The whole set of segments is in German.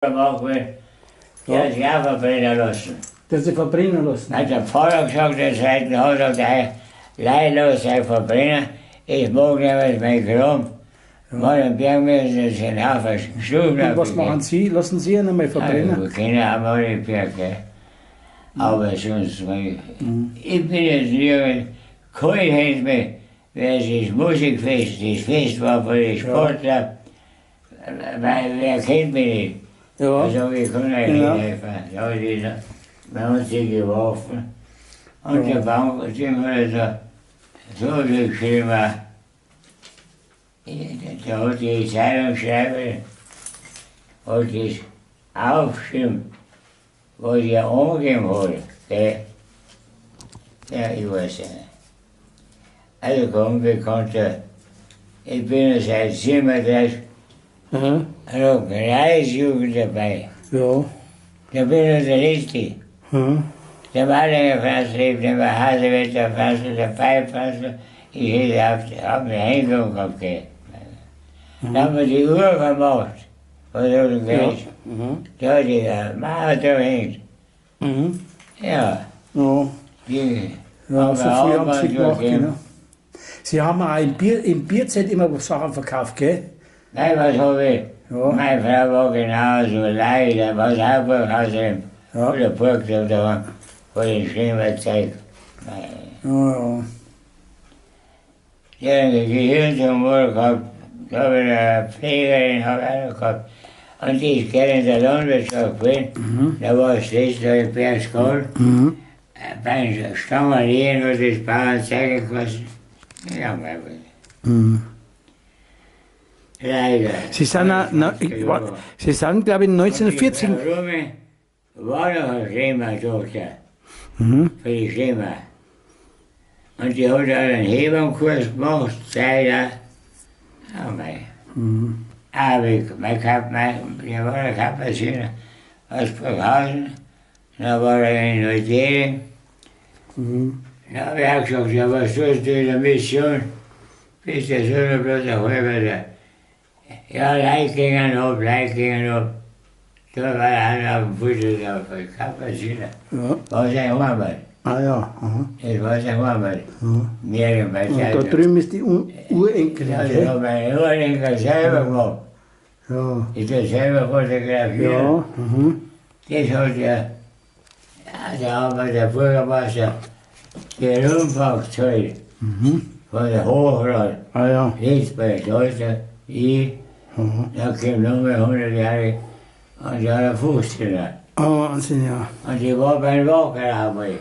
gemacht wird, der hat sich auch verbrennen lassen. Der hat sich verbrennen lassen? Hat der Vater gesagt, der Seiten hat er gleich leidlos sich verbrennen. Ich mag nicht mehr mein Kram. Mal im Berg müssen sie den Haufen Stuben. Und was machen Sie? Lassen Sie ihn einmal verbrennen? Also, wir kennen auch mal den Berg, gell. Aber sonst, ich bin jetzt nirgends, kein Hände mehr, wer das Musikfest, das Fest war für die Sportler, wer kennt mich nicht? Ja. Also wir können eigentlich helfen. Ja, wir haben sie geworfen. Und der Bank sind wir so geschrieben, da hat die Zeitungsschreiber hat das aufgeschrieben, was ich angegeben habe. Ja, ich weiß nicht. Also komm, Bekannter, ich bin ja seit 37 Aha. also Kreisjugend dabei. Ja. Da bin ich der Letzte. Aha. Der MALEN lebt, der Hasewetter Fassel, der Pfeiffassel. Ich hab mir Hängung gehabt. Da haben wir die Uhr gemacht. Oder du gehst. Da hat die Mauer da hängt. Mhm. Ja. Ja. Die Ja, so haben viel haben Sie gemacht, gegeben. genau. Sie haben auch im Bierzelt immer Sachen verkauft, gell? Nein, was habe ich? Ja. Meine Frau war genauso leider, was auch Burghauser Ja. oder Burgdorf da war, vor den schlimmen Zeit. Ja, ja. Die haben einen Gehirntumor gehabt, da habe ich eine Pflegerin hab ich auch noch gehabt. Und die ist gerne in der Landwirtschaft gewesen. Da war es letztes Jahr in Bergskal. Beim Stangerlehen hat das Bauern zeigen gekostet. Ja, mein Gott. Leider. Sie sind, Sie sind glaube ich, 1940. Die Frau Rumme war noch eine Schremer-Tochter. Für die Schremer. Und die hat auch einen Hebamkurs gemacht, Zeiger. Oh mein. Aber ich war ein Kapaziner aus Burghausen. Dann war er in Neuseeland. Dann habe ich auch gesagt, ja, was tust du in der Mission? Bist du so noch bloß ein halber da? Ja, Leute gingen ab. Da war einer auf dem Fuß auf der Kapaziner. Ja. War sein Heimat. Ah ja. Aha. Das war sein Heimat. Ja. Mehrere bei Und da drüben ist die Urenkelin, Ja, das gell? hat meine Urenkel selber gemacht. Ja. Ich habe selber fotografiert. Ja. Das hat da haben wir der Bürgermeister den Umfang gezahlt. Von der Hochrat. Ah ja. Jetzt bei der Tochter, ich, da kam nochmal 100 Jahre und da hat 15 Jahre. Oh, Wahnsinn, ja. Und ich war beim Wackerarbeit.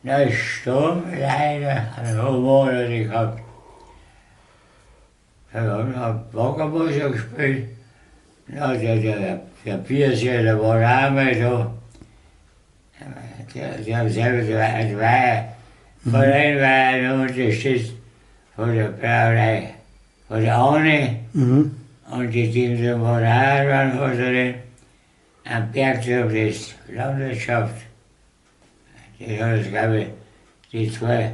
Da ist Sturm, leider, einen Monat gehabt. Da haben wir Wackermusik gespielt. Da der Biersee, der war auch mal da. Die haben selber zwei Verein unterstützt von der Brauerei, von der Anne. Und die Diesen war auch dran, am Bergdorf des Landwirtschaft. Die hat es, glaube ich, die zwei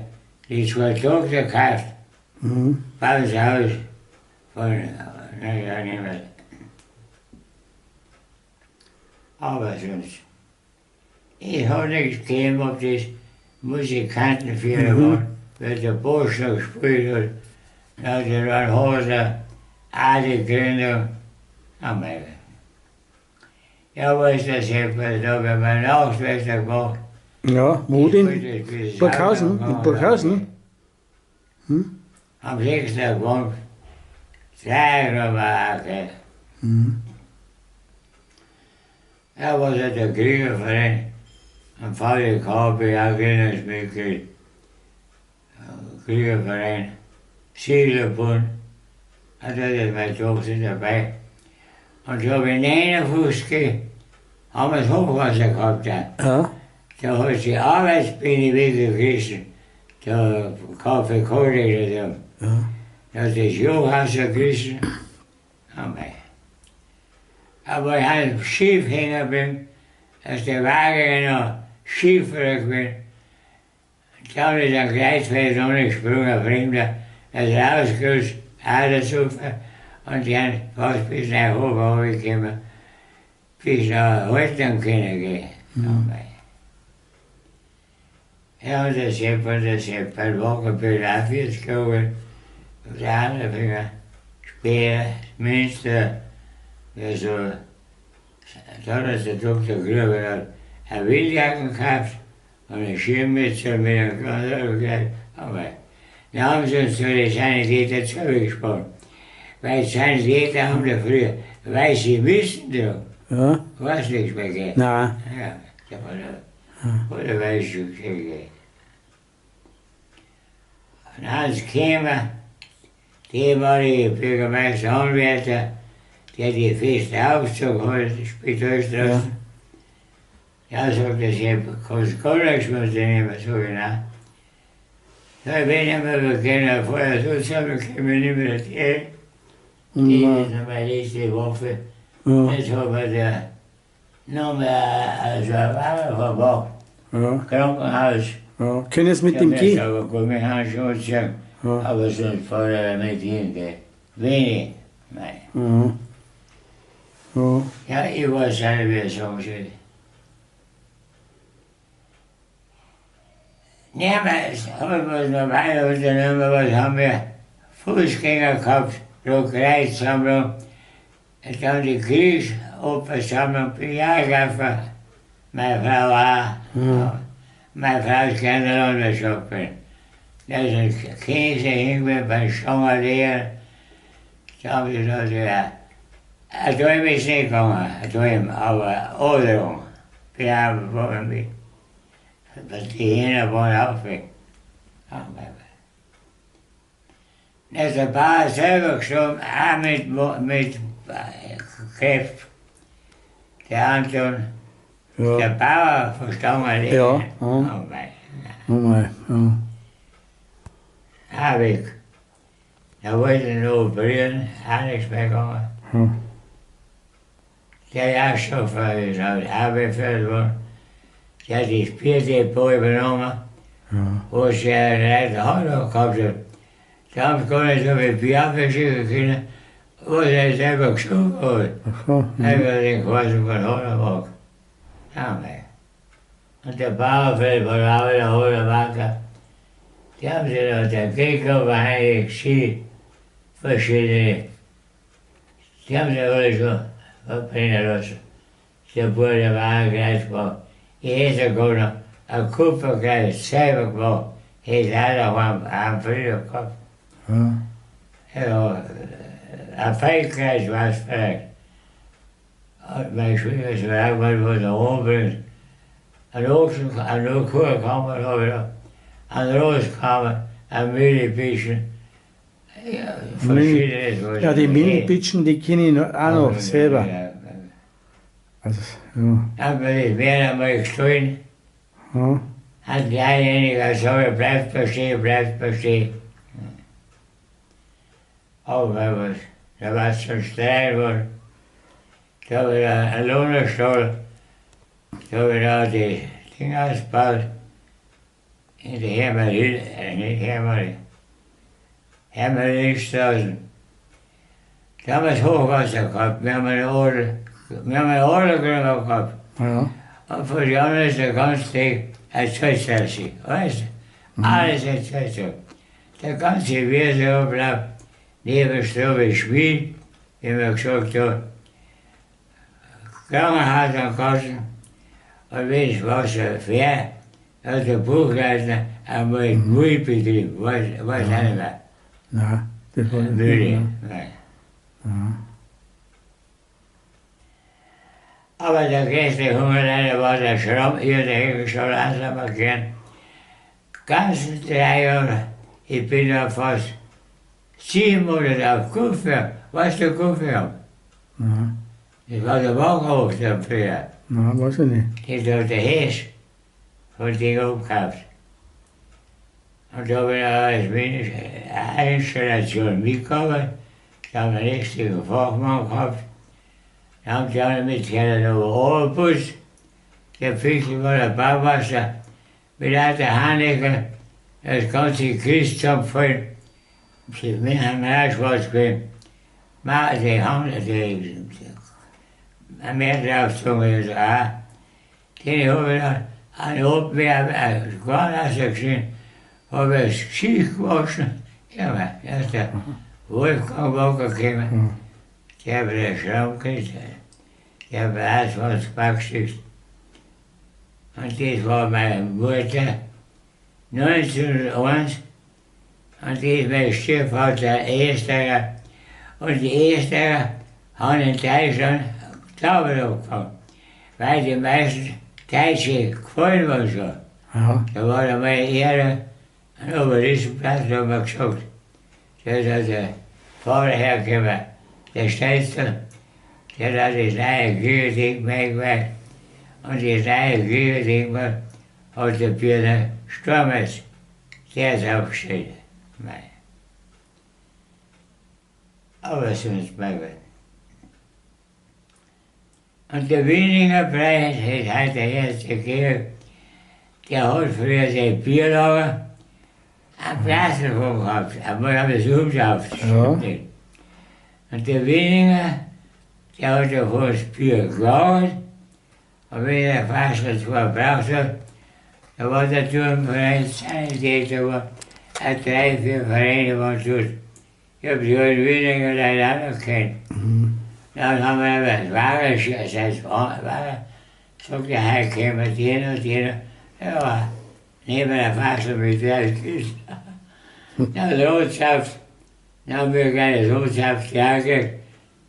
Tage gekauft. Haus von, naja, nicht mehr. Aber sonst, ich habe nichts gegeben, ob das Musikantenführer waren, weil der Bosch noch gespielt hat. Dann hat er dann Hose, alle Gründung, am Ende. Ja, was ist das jetzt? Da haben wir einen Auswechsel gemacht. Ja, wo denn? Burghausen? In Burghausen? Am 6. gewohnt. 2 Jahre war ich. Ja, was hat der Kriegerverein? Am VDK bin ich auch Gründungsmitglied. Kriegerverein, Siedlerbund. Und da ist meine Tochter dabei. Und so habe ich 59 haben wir das Hochwasser gehabt. Ja. Da hat die Arbeitsbiene weggerissen. Der KFK-Regler da. Da hat das Hochwasser gerissen. Aber ich halt schief hängen bin, dass der Wagen noch schief zurück bin. Da ist ein Gleitfeld umgesprungen, Fremder, das rausgerückt, alles auf. Und dann fast bis nach oben runtergekommen. bis nach Haltung können gehen. Ja, und das hat ein Wochenbild auch 40 Jahre. Auf der anderen Finger, Speer, Münster, also, da hat der Dr. Gruber eine Wildjacken gehabt und eine Schirmmütze mit einem Kontrollgleich. Aber dann haben sie uns zu den Sanitäter zugesprochen. Weil Sanitäter haben da früher weiße Mützen drauf. Ja. Weiß nichts mehr geht. Nein. Ja, da war der weiße gekriegt. Und Hans Kämer, der ehemalige Bürgermeister Anwärter, der die feste Aufzug hat, die Spitalstraße. Ja, sagt er, ich kann gar nichts mehr nehmen, so genau. Ja, wenn ich mal beginne, vorher so zusammen, können wir nicht mehr erzählen. Die ist noch meine letzte Waffe. Jetzt haben wir da noch mehr, also eine Ware verbracht. Krankenhaus. Ja. Können Sie mit dem gehen? Aber gut, wir haben schon gesagt, aber sonst fahre er mit hingehen. Wenig, nein. Ja, ich weiß nicht, wie es sagen soll. Niemals haben wir normal unternommen, was haben wir? Fußgänger gehabt, Druckereisammlung. Dann die Kriegsopfersammlung, bin ich auch gegangen. Meine Frau auch. Meine Frau ist keine Landwirtschaftin. Da sind Käse hingegangen beim Stangerlehrer. Da haben sie gesagt, ja, ein Däum ist nicht gegangen, ein Däum, aber Oderung. Wir haben mit. Die Hähner waren auch weg. Da ist der Bauer selber gestorben, auch mit Krebs. Der Anton, der Bauer von Stangerlehrer. Ja. Oh mein. Weg. Da wollte ich noch operieren, auch nichts mehr gegangen. Der Jagdstoffer ist aus Arbeitfeld worden. Der hat die Spierdepot übernommen, wo sie einen Hotdog gehabt hat. Da haben sie gar nicht so viel Bier verschicken können, wo sie selber geschoben hat. Einfach den Quatsch von Hotdog. Ja, mei. Und der Bauerfeld war auch der Hotdog. Die haben sie noch der Gegner eingeschickt, verschiedene. Die haben sie alle schon verbrennen lassen. Der Bruder war gleich war. Ich hätte sogar noch ein Kupferkreis selber gemacht. Hätte auch noch am Frühjahr gehabt. Ja, ein Feldkreis war es vielleicht. Und mein Schwieger war mal, wo der umbringt. An der Kurkammer habe ich noch. An der Roskammer, an Mühlebischen. Ja, verschiedenes. Ja, die Mühlebischen, die kenne ich auch noch selber. Also, Haben wir das Meer einmal gestohlen. Hat derjenige gesagt, bleibt bestehen. Aber da war es zum Streit geworden. Da habe ich einen Lohnerstall, da habe ich da die Dinge ausgebaut. In der Hermelinstraße. Da haben wir das Hochwasser gehabt, wir haben eine Orgel gehabt. Und für die anderen ist der ganze Tag ein Zeitsätzig, weißt du? Alles ein Zeitsätzig. Der ganze Wiesenablauf, neben Straube Schmied, wie man gesagt hat, Krankenhaus an Kassen, und wenn das Wasser fährt, hat der Buchleiter einmal einen Müllbetrieb, weiß nicht mehr. Nein, das war nicht. Mühle, nein. Aber der größte Hungerleiter war der Schramm, hier der Heckenstall, langsam erkennen. Ganzen 3 Jahre, ich bin da fast 7 Monate auf Kupfer. Weißt du, Kupfer? Das war der Wagenhof da früher. Nein, weiß ich nicht. Das hat der Hess von Ding abgekauft. Und da habe ich eine Installation mitgekommen. Da haben wir einen richtigen Fachmann gehabt. Da haben die alle mitgehört, da war Oberbus. Der Pickel war der Bauwasser. Mit der Haneke, das ganze Christ zusammengefallen. Wir haben auch schwarz gewesen. Die haben mehr draufgezogen ist. Den habe ich dann an Obinger Garnasser gesehen, habe ich das Gesicht gewaschen. Ja, da ist der Wolfgang Walker gekommen. Der hat den Schraub gekriegt. Der weiß, was gewachsen ist. Und das war meine Mutter 1901. Und das ist mein Stiefvater Ehrensache. Und die Ehrensache haben in Deutschland Tauben aufgefangen. Weil die meisten Deutsche gefallen waren schon. Ja. Da war da meine Ehre an Oberlistenplatz, da haben wir gesagt. Da ist also der Vater hergekommen, der Steinste, der hat das neue Güterding mitgemacht. Und das neue Güterding hat der Peter Sturmes, der ist aufgestellt. Aber sonst mal gut. Und der Wieninger Preis hat der erste gegeben, der hat früher sein Bierlager am Plattenfunk gehabt, aber ich habe es umgeschafft. Ja. Und der Wieninger, der hat davon das Bier gelagert, und wenn der Faschel zwar braucht hat, da war der Turnverein Sanitäter, war 3, 4 Vereine waren dort. Ich habe die heute Wieninger leider anerkannt. Dann haben wir aber das Ware, sagt der Herr, käme den und den. Ja, neben der Fassel mit der Küste. Na, Rotsaft, dann haben wir keine Rotsaft hergekriegt.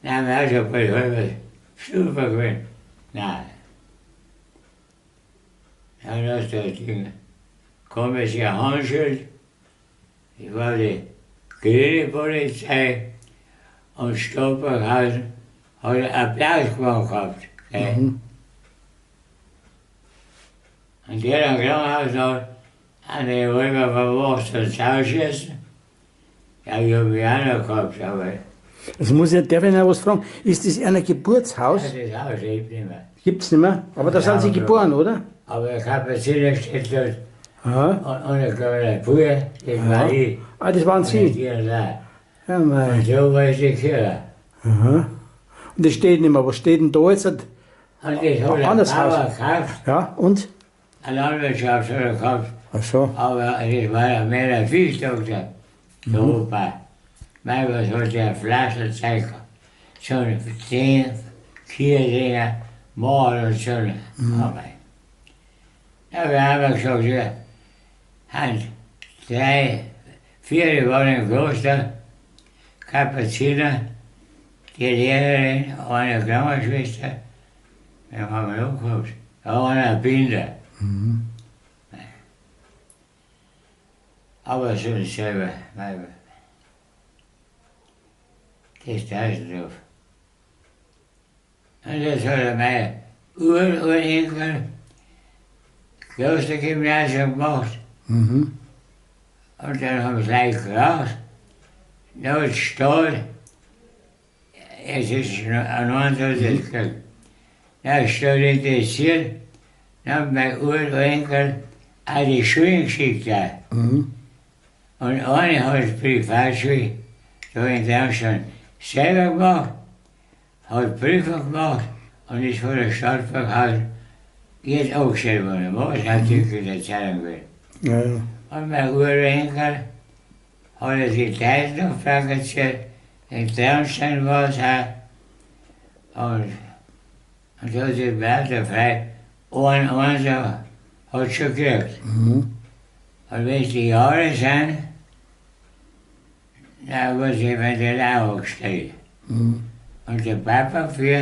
Dann haben wir auch schon ein paar halbe Stufen gewinnt. Nein. Dann hast du das Ding. Komische Handschild. Ich war die grüne Polizei und Stolperhausen. Hat einen Applaus gemacht gehabt. Und der am Krankenhaus noch an den Römer verwacht und Sauschießen. Ja, ich habe mich auch noch gehabt, aber Das muss ich, darf ich noch was fragen? Ist das ein Geburtshaus? das Haus lebt nicht mehr. Gibt's nicht mehr? Aber da sind Sie geboren, oder? Aber der Kapaziner steht dort Aha. und der kleine Puhe, das war ich. Ah, das waren Und Sie? die da. Ja, Und mei. so war ich die Kirche. Aha. Und das steht nicht mehr. Was steht denn da jetzt? Und das hat ein Anderes Bauer Haus. gekauft, Ja, und? eine Landwirtschaft hat er gekauft. Ach so. Aber das war ja mehr ein Viehdoktor, der Opa. Manchmal hat der Flaschen gezeigt, so eine 10 Kierdinger, Mahl und so eine. Ja, wir haben gesagt, ja, Hans, 3, 4 waren im Kloster, Kapaziner, die Lehrerin, eine Krankenschwester, wir haben noch gehabt, auch eine Binder. Aber so selber, das tausend drauf. Und das hat mein Urenkel Klostergymnasium gemacht. Mhm. Und dann haben sie gleich geraucht. Noch ein Stall. Es ist ein anderes gekriegt. Dann ist Stall interessiert. Dann hat mein Urenkel an die Schule geschickt. Mhm. Und eine hat die Privatschule, da in Darmstadt, selber gemacht, hat Prüfung gemacht und ist von der Stadt verkauft. Jetzt auch selber gemacht, das hat sich in der Zeitung gewählt. Ja, ja. Und mein Urenkel hat er sich Zeit noch praktiziert, in Darmstadt war es auch. Und so hat sich weiter frei. Und unser hat schon gekriegt. Mhm. Und wenn es die Jahre sind, dann muss ich mit der Lauer gestellt. Mhm. Und der Papa für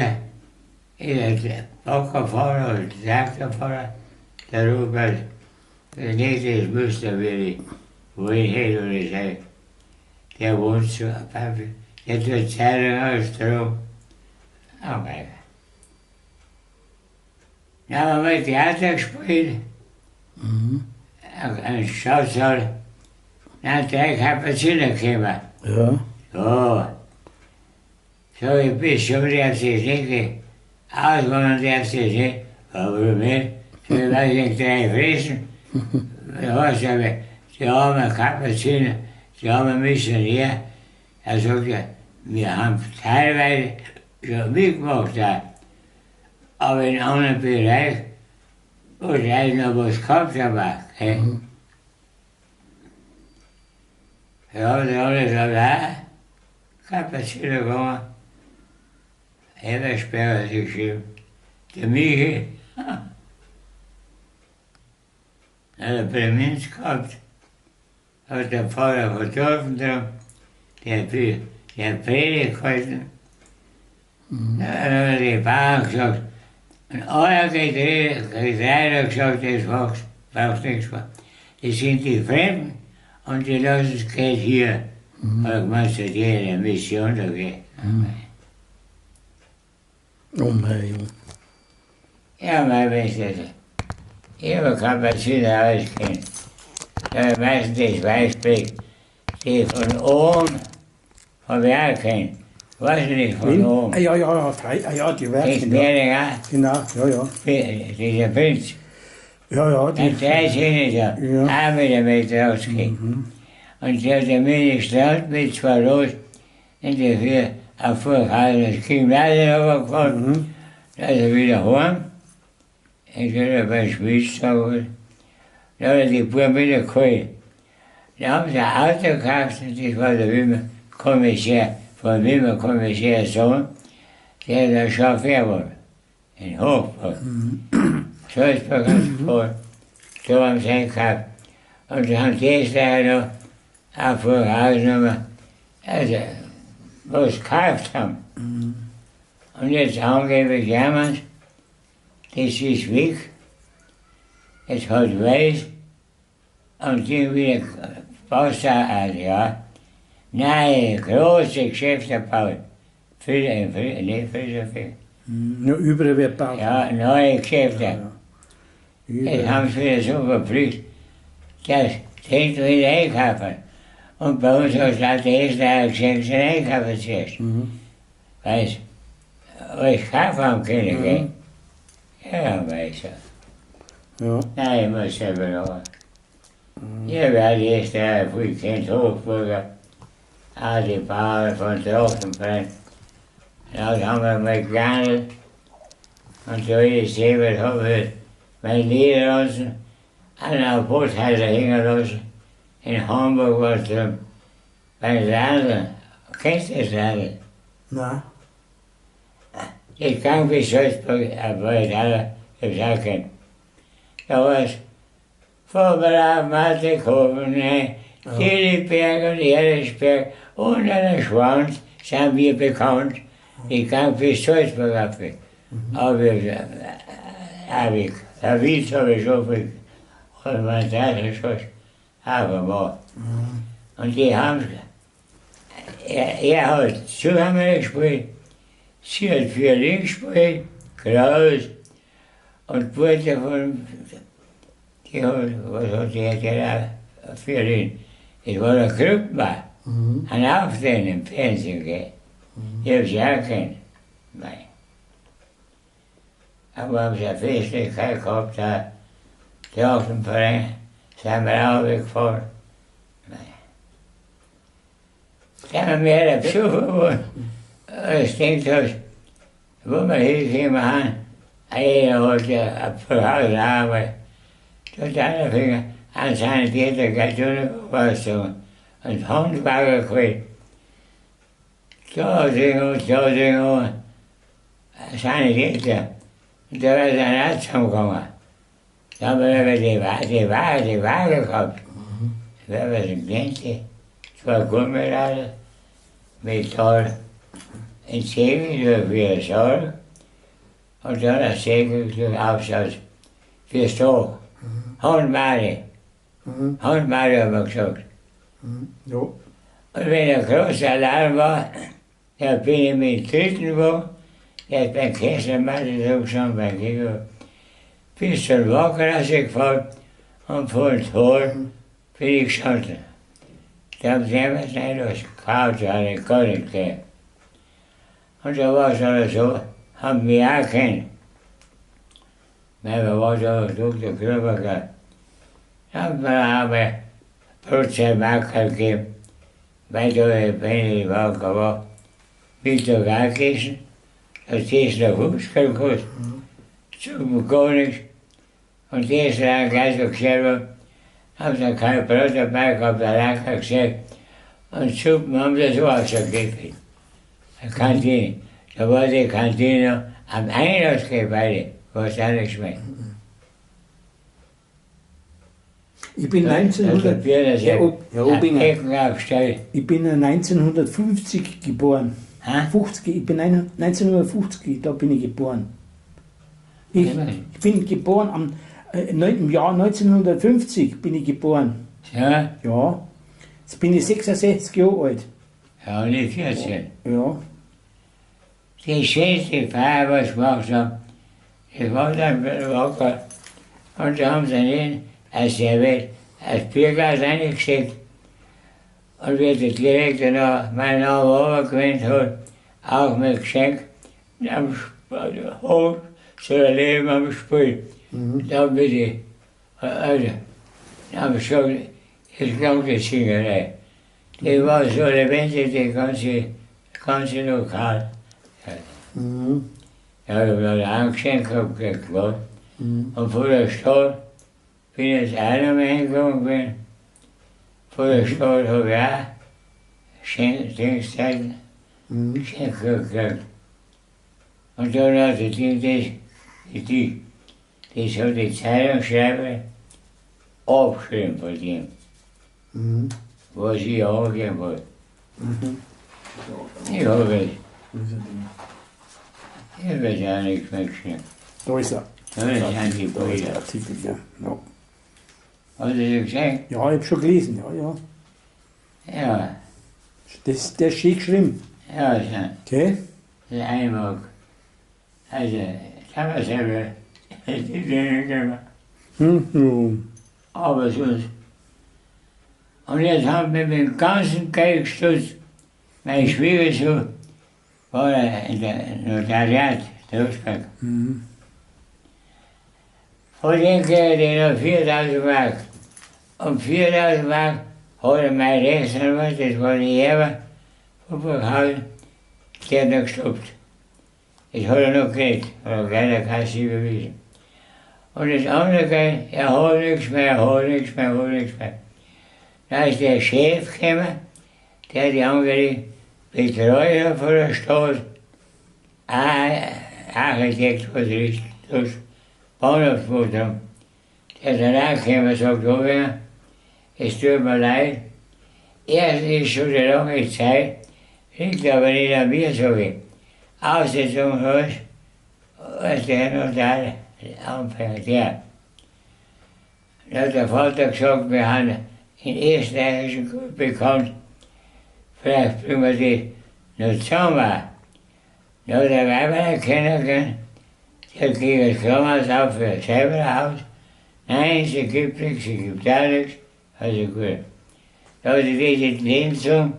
ist der Baggerfahrer oder der Traktorfahrer, der Robert, der nächste Muster will, wo ich hin oder sei. Der wohnt so, Papa, der tut Zeitung aus drum. Oh mein Gott. Dann haben wir Theater gespielt. Mhm. Ein Schausaal, dann 3 Kapaziner gekommen. Ja. Ja. So, ich bin schon die erste Denke, auswandern die erste Denke, aber nicht. So, ich weiß nicht, 3 Friesen. Ja, sie haben einen Kapaziner, sie haben einen Missionär. Er sagt ja, wir haben teilweise schon mitgemacht da. aber in einem anderen Bereich, wo ich eigentlich noch was gehabt habe. Okay? Ja, da habe ich gesagt, Kapazität gegangen. Eversberger hat geschrieben, der Michi hat eine Prämenz gehabt, hat der Pfarrer von Dorfen dran, der hat Predigt gehalten. Dann hat die Bauern gesagt, und euer Getreide hat gesagt, das braucht nichts mehr. Das sind die Fremden und die lassen das Geld hier. Aber ich meine, dass die eine Mission da geht. Oh mein Junge. Ja, mein Bester. Ich habe Kapazität ausgehen. Da meistens das Weißblick, die von oben habe ich auch kennen. Weißt du nicht, von oben? Ja, die Das Werke. wäre ja, Genau, ja. dieser Prinz. Ja, Ein die. 13 Ja. auch mit dem Meter rausgehen. Und der hat mich gestrahlt mit zwei Los in der Vier auf Burghausen. Das Gymnasium runtergefahren. Da ist er wieder heim. Ich bin beim Spieltag. Da hat er die Buben wieder geholt. Da haben sie ein Auto gekauft und das war der Wimmer-Kommissär, von Wimmer-Kommissär Sohn, der der Chauffeur war. In Hochburg. Salzburg hat es gefahren. Da haben sie ihn gekauft. Und da haben die da noch auf Burghausen also was gekauft haben. Und jetzt angeblich jemand, das ist weg, es hat weiß und die wieder Baustelle, ja. Nein, große Geschäfte gebaut. Nicht viel so viel. Nur überall wird gebaut. Ja, neue Geschäfte. Ja. Jetzt haben sie wieder so verpflichtet, dass sie wieder einkaufen. Und bei uns hat es halt der erste geschenkt, den einkaufen zuerst. Weißt du, ich kaufen haben können, gell? Ja, weißt du. Ja. Nein, ich muss selber noch. Ja, wir hatten erst viel kennt, Hochburger, auch die Bauern von Trochenbrenn. Dann haben wir mal gegangen und so ist selber, haben wir mein Leder lassen, an der Boothäuser hängen lassen. In Hamburg war es drin, beim Radl. Kennst du das Radl? Nein. Ich kam bis Salzburg, aber ich habe es auch kennt. Da war es Vorbereitung, Mathe-Kurven, Zilliberg und Eresberg und an der Schwanz sind wir bekannt. Ich kam bis Salzburg ab. Aber Herr Wies habe ich schon viel, und mein Vater schon gemacht. Und die haben, er hat Zuhörer gespielt, sie hat Violin gespielt, Kraus, und Butter von, die hat, was hat die gedacht, Violin. Es war ein Kruppenbach, ein Auftreten im Fernsehen, gell. Ich habe sie auch kennt. Nein. Aber haben sie eine Festlichkeit gehabt, da, der Verein, sind wir auch weggefahren. Nein. Sind wir mehr dazu geworden. Ich denke, wo wir hingekommen haben, einer hat ja ein Zuhause Arbeit. Tut einer Finger an seine Täter getan, was so. Und Handbagger geholt. Da sind seine Täter. Und da ist ein Arzt zusammengekommen. Da haben wir aber die Waage gehabt. Da war es ein Glänze, zwei Gummiradl mit Tal in Segel für ein Saal und dann ein Segel für Aufsatz fürs Tag. Handmale. Handmale haben wir gesagt. Ja. Und wenn ein großer Alarm war, da bin ich mit dem dritten Wagen, der ist beim Kesselmann so gestanden, beim Kiko, bis zum Wagenrasse gefahren und von Tor bin ich gestanden. Da haben sie immer schnell was gekauft, da habe ich gar nicht gesehen. Und da war es aber so, haben wir auch kennen. Wir waren da Dr. Gruber gehabt. Da haben wir aber Brotzeitmarker gegeben, weil da ein Penny war, Mittag auch gegessen, das ist der Fußball gekostet. zum gar nichts. Und die ist dann gleich so gesagt, haben sie kein Brot dabei gehabt, allein gesagt. Und Suppen haben sie so ausgegeben. Eine Kantine. Da war die Kantine am Einlassgehen beide, was alles schmeckt. Ich bin 1900, Herr Obinger, ich bin 1950 geboren. 50, ich bin 1950, da bin ich geboren. Ich bin geboren im Jahr 1950 bin ich geboren. Ja? Ja. Jetzt bin ich 66 Jahre alt. Ja, und ich 14. Ja. Die schönste Feier, was ich gemacht habe, das war dann locker. Und da haben sie ihn als Serviette, als Bierglas reingesteckt. Und wie der Direktor noch meinen Namen gewinnt hat, auch mit Geschenk, am Hof soll Leben am Spiel. Da bin ich, also, da haben sie gesagt, das ganze Singerei. Die war so lebendig, die ganze Lokal. Ja, ich habe da ein Geschenk gekriegt. Und vor der Stadt bin ich jetzt auch noch mal hingegangen bin. Vor der Stadt habe ich auch Geschenk gekriegt. Und dann hat das Ding, das hat die Zeitungsschreiber abgeschrieben von dem, was ich angegeben habe. Ich habe es. Ich habe auch nichts mehr geschrieben. Da ist er. Das sind die Brüder. Artikel, ja. Ja. Hast du das gesehen? Ja, ich habe schon gelesen, ja. Ja. Der ist schön geschrieben. Ja, das ist Okay? das Einmark. Also, das haben wir selber die Dinge gemacht. Aber sonst. Und jetzt haben wir mit dem ganzen Geld gestutzt. Mein Schwiegersohn war in der Notariat, der Ausgang. Von dem kriegt er noch 4.000 Mark. Und 4.000 Mark hat er mein Rechtsanwalt, das war die Jahre von BURGHAUSEN, der hat noch gestoppt. Das hat er noch gekriegt, aber keiner kann sich überwiesen. Und das andere Geld, er hat nichts mehr. Da ist der Chef gekommen, der die andere Betreuer von der Stadt, Architekt, was ist, das Bahnhofsmutter, der ist dann angekommen und sagt, Obinger, es tut mir leid, erst ist schon eine lange Zeit, liegt aber nicht an mir, sage ich. Aussetzung hast, was der Notar anfängt, ja. Da hat der Vater gesagt, wir haben in Österreich gut bekannt, vielleicht bringen wir die noch zusammen. Da hat der Weiber kennengelernt, der kriegt das Krankenhaus auf für selber ein Haus. Nein, sie gibt nichts, sie gibt auch nichts, also gut. Da hat sie diese Lebensung